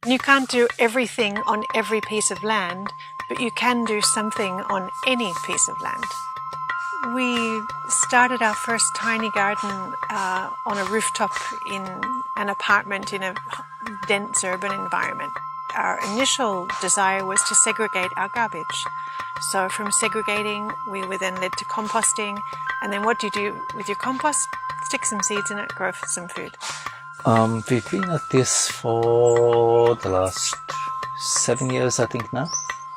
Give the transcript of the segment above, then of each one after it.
You can't do everything on every piece of land, but you can do something on any piece of land. We started our first tiny garden on a rooftop in an apartment in a dense urban environment. Our initial desire was to segregate our garbage. So from segregating, we were then led to composting. And then what do you do with your compost? Stick some seeds in it, grow some food. We've been at this for the last 7 years, I think now.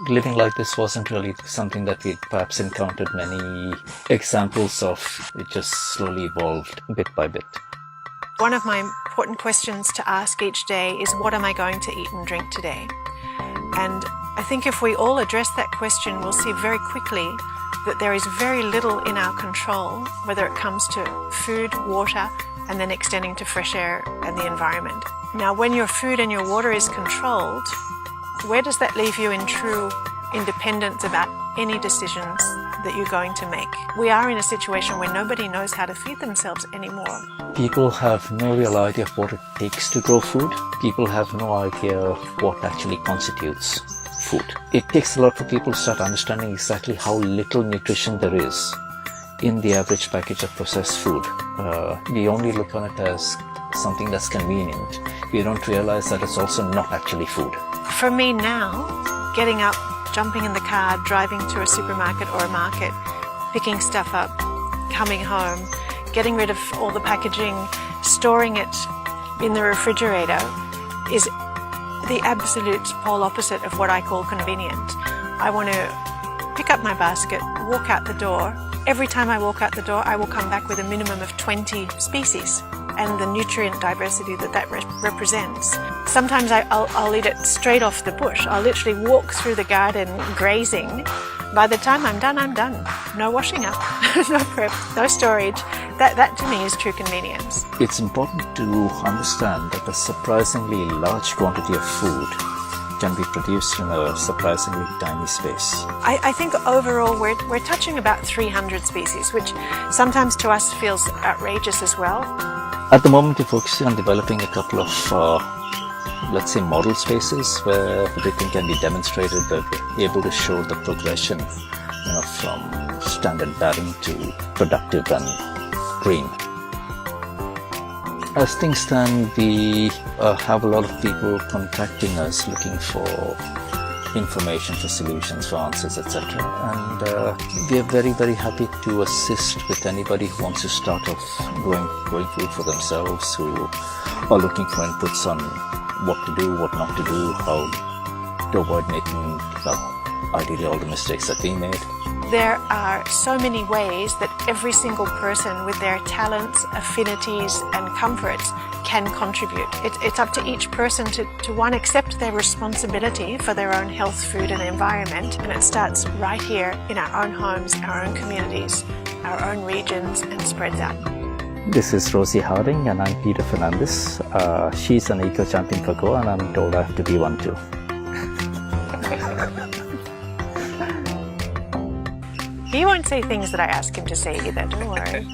Living like this wasn't really something that we'd perhaps encountered many examples of. It just slowly evolved bit by bit. One of my important questions to ask each day is, what am I going to eat and drink today? And I think if we all address that question, we'll see very quickly that there is very little in our control, whether it comes to food, water, and then extending to fresh air and the environment. Now, when your food and your water is controlled, where does that leave you in true independence about any decisions that you're going to make? We are in a situation where nobody knows how to feed themselves anymore. People have no real idea of what it takes to grow food. People have no idea of what actually constitutes food. It takes a lot for people to start understanding exactly how little nutrition there is in the average package of processed food. We only look on it as something that's convenient. We don't realize that it's also not actually food. For me now, getting up, jumping in the car, driving to a supermarket or a market, picking stuff up, coming home, getting rid of all the packaging, storing it in the refrigerator is the absolute pole opposite of what I call convenient. I want to pick up my basket, walk out the door. Every time I walk out the door, I will come back with a minimum of 20 species and the nutrient diversity that represents. Sometimes I'll eat it straight off the bush. I'll literally walk through the garden grazing. By the time I'm done, I'm done. No washing up, no prep, no storage. That to me is true convenience. It's important to understand that a surprisingly large quantity of food can be produced in a surprisingly tiny space. I think overall we're touching about 300 species, which sometimes to us feels outrageous as well. At the moment, we're focusing on developing a couple of, let's say, model spaces where everything can be demonstrated, that we're able to show the progression, from standard barren to productive and green. As things stand, we have a lot of people contacting us looking for information, for solutions, for answers, etc. And we are very, very happy to assist with anybody who wants to start off growing food for themselves, who are looking for inputs on what to do, what not to do, how to avoid making, ideally all the mistakes that we made. There are so many ways that every single person with their talents, affinities and comforts can contribute. It's up to each person to one, accept their responsibility for their own health, food and environment, and it starts right here in our own homes, our own communities, our own regions, and spreads out. This is Rosie Harding and I'm Peter Fernandez. She's an eco-champion for Goa and I'm told I have to be one too. He won't say things that I ask him to say either, don't worry.